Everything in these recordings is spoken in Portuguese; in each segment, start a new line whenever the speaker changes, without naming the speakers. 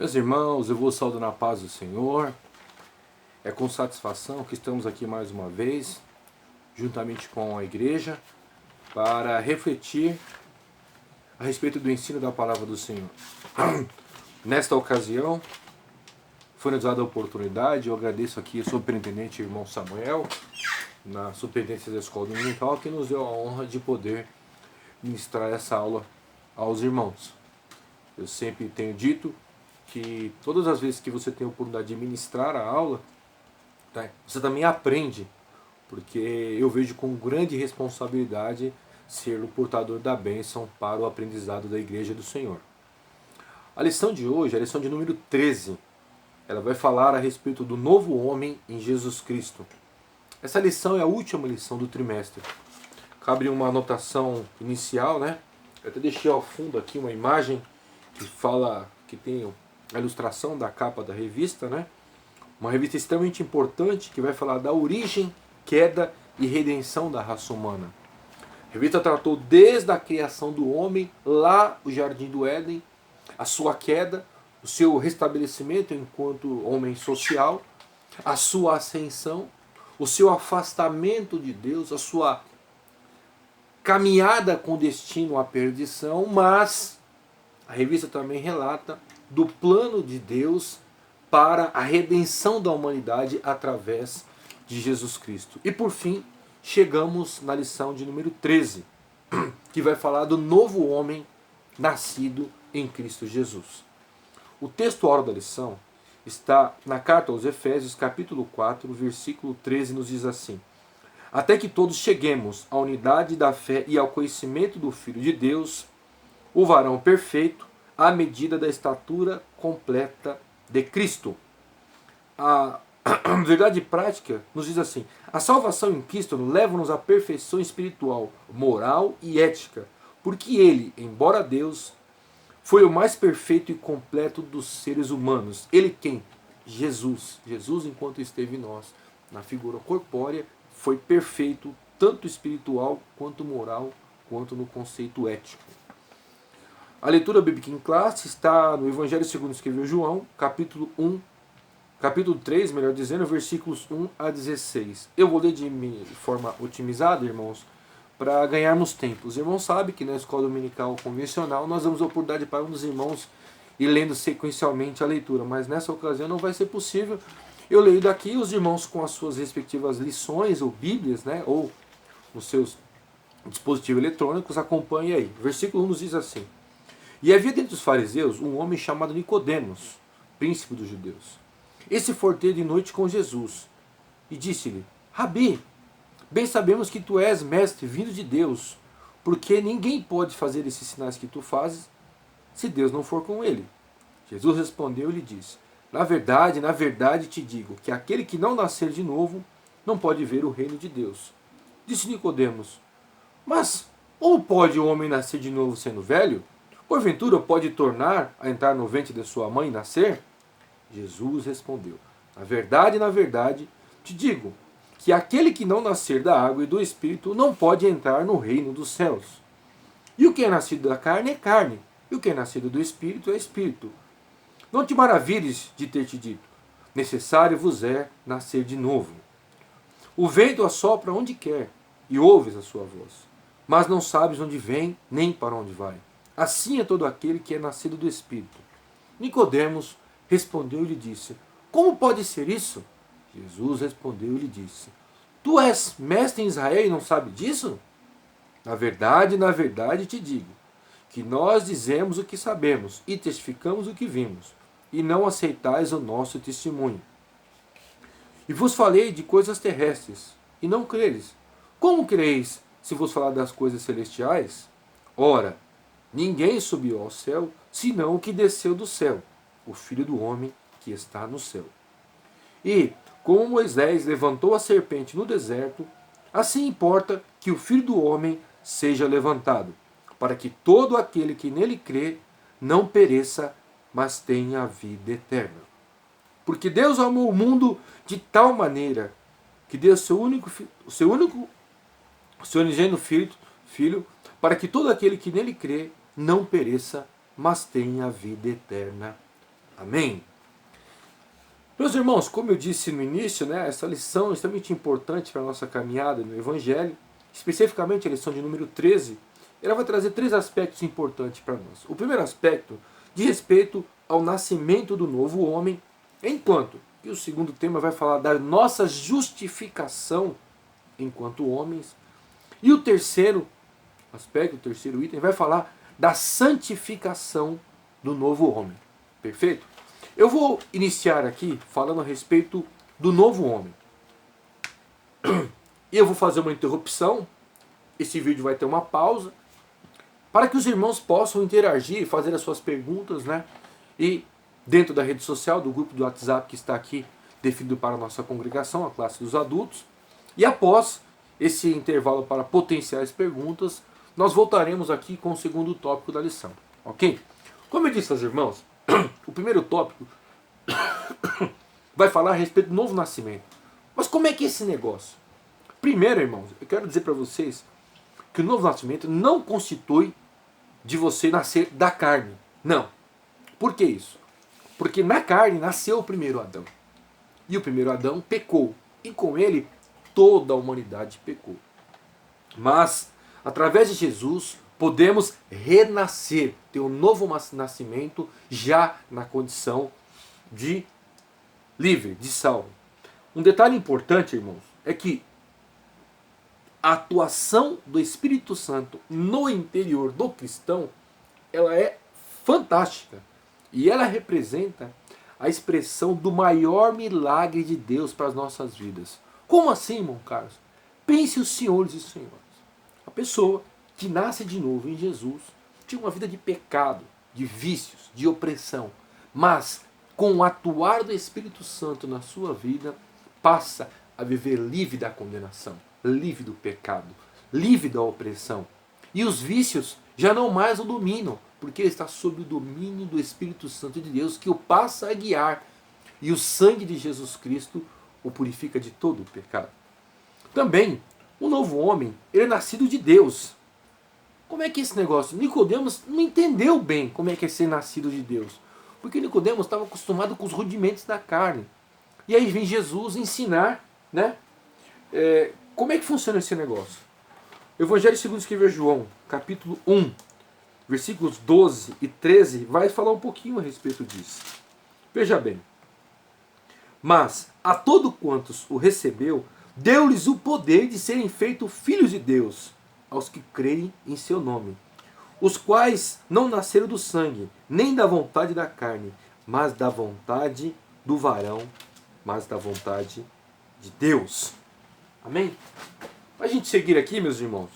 Meus irmãos, eu vou saudar na paz do Senhor. É com satisfação que estamos aqui mais uma vez, juntamente com a igreja, para refletir a respeito do ensino da palavra do Senhor. Nesta ocasião, foi nos dada a oportunidade, eu agradeço aqui ao superintendente irmão Samuel, na superintendência da Escola Dominical, que nos deu a honra de poder ministrar essa aula aos irmãos. Eu sempre tenho dito que todas as vezes que você tem a oportunidade de ministrar a aula, tá, você também aprende, porque eu vejo com grande responsabilidade ser o portador da bênção para o aprendizado da Igreja do Senhor. A lição de hoje é a lição de número 13. Ela vai falar a respeito do novo homem em Jesus Cristo. Essa lição é a última lição do trimestre. Cabe uma anotação inicial, né? Eu até deixei ao fundo aqui uma imagem que fala, que tem a ilustração da capa da revista, né? Uma revista extremamente importante que vai falar da origem, queda e redenção da raça humana. A revista tratou desde a criação do homem, lá o Jardim do Éden, a sua queda, o seu restabelecimento enquanto homem social, a sua ascensão, o seu afastamento de Deus, a sua caminhada com destino à perdição, mas a revista também relata do plano de Deus para a redenção da humanidade através de Jesus Cristo. E por fim, chegamos na lição de número 13, que vai falar do novo homem nascido em Cristo Jesus. O texto oral da lição está na carta aos Efésios, capítulo 4, versículo 13, nos diz assim: até que todos cheguemos à unidade da fé e ao conhecimento do Filho de Deus, o varão perfeito, à medida da estatura completa de Cristo. A verdade prática nos diz assim: a salvação em Cristo leva-nos à perfeição espiritual, moral e ética, porque ele, embora Deus, foi o mais perfeito e completo dos seres humanos. Ele quem? Jesus. Jesus, enquanto esteve em nós, na figura corpórea, foi perfeito, tanto espiritual, quanto moral, quanto no conceito ético. A leitura bíblica em classe está no Evangelho segundo escreveu João, capítulo 3, melhor dizendo, versículos 1 a 16. Eu vou ler de forma otimizada, irmãos, para ganharmos tempo. Os irmãos sabem que na escola dominical convencional nós damos a oportunidade para um dos irmãos ir lendo sequencialmente a leitura, mas nessa ocasião não vai ser possível. Eu leio daqui, os irmãos com as suas respectivas lições ou bíblias, né, ou nos seus dispositivos eletrônicos, acompanhem aí. O versículo 1 nos diz assim: e havia dentre os fariseus um homem chamado Nicodemos, príncipe dos judeus. Esse foi ter de noite com Jesus, e disse-lhe: Rabi, bem sabemos que tu és mestre vindo de Deus, porque ninguém pode fazer esses sinais que tu fazes, se Deus não for com ele. Jesus respondeu e lhe disse: na verdade te digo, que aquele que não nascer de novo, não pode ver o reino de Deus. Disse Nicodemos: mas como pode o homem nascer de novo sendo velho? Porventura pode tornar a entrar no ventre de sua mãe e nascer? Jesus respondeu: na verdade, te digo, que aquele que não nascer da água e do Espírito não pode entrar no reino dos céus. E o que é nascido da carne é carne, e o que é nascido do Espírito é Espírito. Não te maravilhes de ter te dito: necessário vos é nascer de novo. O vento assopra onde quer, e ouves a sua voz, mas não sabes onde vem, nem para onde vai. Assim é todo aquele que é nascido do Espírito. Nicodemos respondeu e lhe disse: como pode ser isso? Jesus respondeu e lhe disse: tu és mestre em Israel e não sabe disso? Na verdade te digo, que nós dizemos o que sabemos e testificamos o que vimos, e não aceitais o nosso testemunho. E vos falei de coisas terrestres, e não creres. Como crereis se vos falar das coisas celestiais? Ora, ninguém subiu ao céu, senão o que desceu do céu, o Filho do homem que está no céu. E, como Moisés levantou a serpente no deserto, assim importa que o Filho do homem seja levantado, para que todo aquele que nele crê não pereça, mas tenha a vida eterna. Porque Deus amou o mundo de tal maneira que deu o seu unigênito filho, para que todo aquele que nele crê não pereça, mas tenha a vida eterna. Amém? Meus irmãos, como eu disse no início, né, essa lição é extremamente importante para a nossa caminhada no Evangelho, especificamente a lição de número 13, ela vai trazer 3 aspectos importantes para nós. O primeiro aspecto diz respeito ao nascimento do novo homem, enquanto que o segundo tema vai falar da nossa justificação enquanto homens. E o terceiro aspecto, o terceiro item, vai falar da santificação do novo homem. Perfeito? Eu vou iniciar aqui falando a respeito do novo homem. E eu vou fazer uma interrupção. Esse vídeo vai ter uma pausa para que os irmãos possam interagir, fazer as suas perguntas, né? E dentro da rede social, do grupo do WhatsApp que está aqui definido para a nossa congregação, a classe dos adultos. E após esse intervalo para potenciais perguntas, nós voltaremos aqui com o segundo tópico da lição. Ok? Como eu disse aos irmãos, o primeiro tópico vai falar a respeito do novo nascimento. Mas como é que é esse negócio? Primeiro, irmãos, eu quero dizer para vocês que o novo nascimento não constitui de você nascer da carne. Não. Por que isso? Porque na carne nasceu o primeiro Adão. E o primeiro Adão pecou. E com ele toda a humanidade pecou. Mas, através de Jesus, podemos renascer, ter um novo nascimento já na condição de livre, de salvo. Um detalhe importante, irmãos, é que a atuação do Espírito Santo no interior do cristão, ela é fantástica. E ela representa a expressão do maior milagre de Deus para as nossas vidas. Como assim, irmão Carlos? Pense os senhores e senhoras. A pessoa que nasce de novo em Jesus tinha uma vida de pecado, de vícios, de opressão. Mas, com o atuar do Espírito Santo na sua vida, passa a viver livre da condenação, livre do pecado, livre da opressão. E os vícios já não mais o dominam, porque ele está sob o domínio do Espírito Santo de Deus, que o passa a guiar. E o sangue de Jesus Cristo o purifica de todo o pecado. Também, o novo homem, ele é nascido de Deus. Como é que é esse negócio? Nicodemos não entendeu bem como é que é ser nascido de Deus. Porque Nicodemos estava acostumado com os rudimentos da carne. E aí vem Jesus ensinar, né? Como é que funciona esse negócio? O Evangelho segundo escreveu João, capítulo 1, versículos 12 e 13, vai falar um pouquinho a respeito disso. Veja bem. Mas a todo quantos o recebeu, deu-lhes o poder de serem feitos filhos de Deus, aos que creem em seu nome, os quais não nasceram do sangue, nem da vontade da carne, mas da vontade do varão, mas da vontade de Deus. Amém? Para a gente seguir aqui, meus irmãos,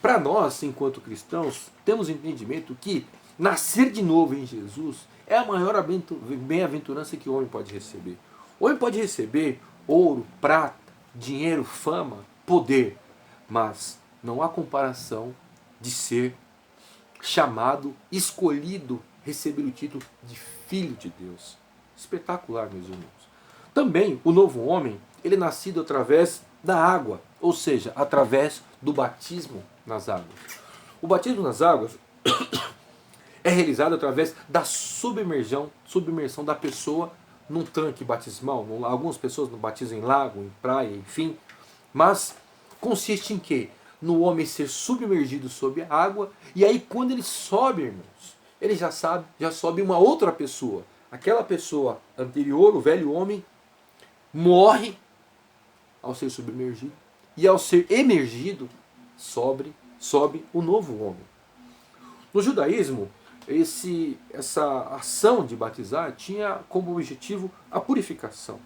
para nós, enquanto cristãos, temos entendimento que nascer de novo em Jesus é a maior bem-aventurança que o homem pode receber. O homem pode receber ouro, prata, dinheiro, fama, poder, mas não há comparação de ser chamado, escolhido, receber o título de filho de Deus. Espetacular, meus irmãos. Também o novo homem, ele é nascido através da água, ou seja, através do batismo nas águas. O batismo nas águas é realizado através da submersão da pessoa num tanque batismal. Algumas pessoas não batizam em lago, em praia, enfim. Mas consiste em quê? No homem ser submergido sob a água, e aí quando ele sobe, irmãos, ele já sobe uma outra pessoa. Aquela pessoa anterior, o velho homem, morre ao ser submergido, e ao ser emergido, sobe o novo homem. No judaísmo, essa ação de batizar tinha como objetivo a purificação.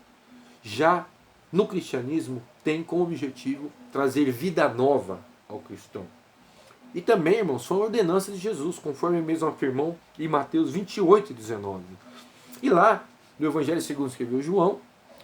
Já no cristianismo tem como objetivo trazer vida nova ao cristão. E também, irmãos, foi uma ordenança de Jesus, conforme mesmo afirmou em Mateus 28, 19. E lá, no Evangelho segundo escreveu João,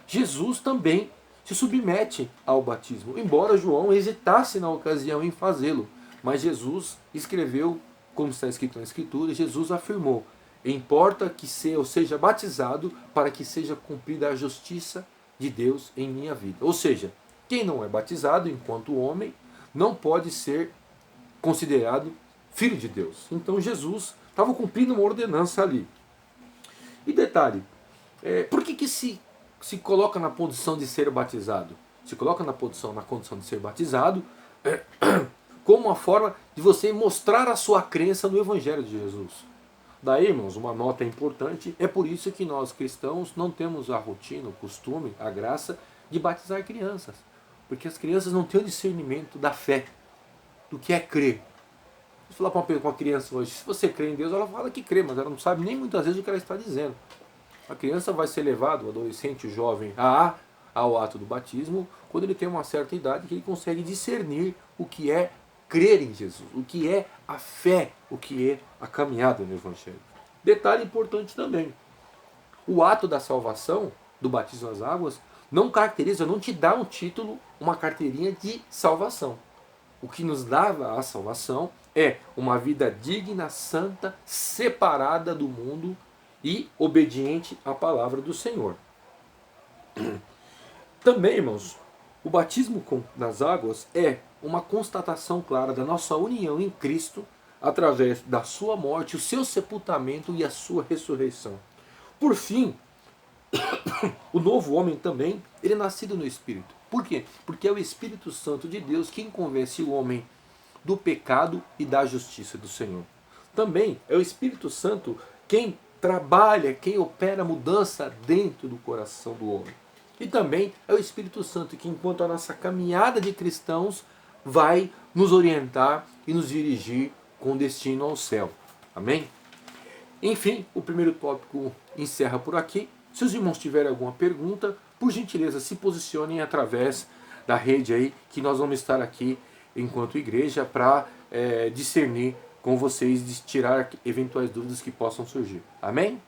Jesus também se submete ao batismo, embora João hesitasse na ocasião em fazê-lo. Mas Jesus escreveu, como está escrito na Escritura, Jesus afirmou: importa que eu seja batizado para que seja cumprida a justiça de Deus em minha vida. Ou seja, quem não é batizado enquanto homem não pode ser considerado filho de Deus. Então Jesus estava cumprindo uma ordenança ali. E detalhe, por que se coloca na condição de ser batizado? Se coloca na condição de ser batizado como uma forma de você mostrar a sua crença no Evangelho de Jesus. Daí, irmãos, uma nota importante, é por isso que nós cristãos não temos a rotina, o costume, a graça de batizar crianças. Porque as crianças não têm o discernimento da fé, do que é crer. Se falar para uma criança hoje, se você crê em Deus, ela fala que crê, mas ela não sabe nem muitas vezes o que ela está dizendo. A criança vai ser levada, o adolescente, o jovem, ao ato do batismo, quando ele tem uma certa idade, que ele consegue discernir o que é crer em Jesus, o que é a fé, o que é a caminhada no Evangelho. Detalhe importante também, o ato da salvação, do batismo nas águas, não caracteriza, não te dá um título, uma carteirinha de salvação. O que nos dá a salvação é uma vida digna, santa, separada do mundo e obediente à palavra do Senhor. Também, irmãos, o batismo nas águas é uma constatação clara da nossa união em Cristo através da sua morte, o seu sepultamento e a sua ressurreição. Por fim, o novo homem também, ele é nascido no Espírito. Por quê? Porque é o Espírito Santo de Deus quem convence o homem do pecado e da justiça do Senhor. Também é o Espírito Santo quem trabalha, quem opera a mudança dentro do coração do homem. E também é o Espírito Santo que, enquanto a nossa caminhada de cristãos, vai nos orientar e nos dirigir com destino ao céu. Amém? Enfim, o primeiro tópico encerra por aqui. Se os irmãos tiverem alguma pergunta, por gentileza, se posicionem através da rede aí, que nós vamos estar aqui enquanto igreja para discernir com vocês, tirar eventuais dúvidas que possam surgir. Amém?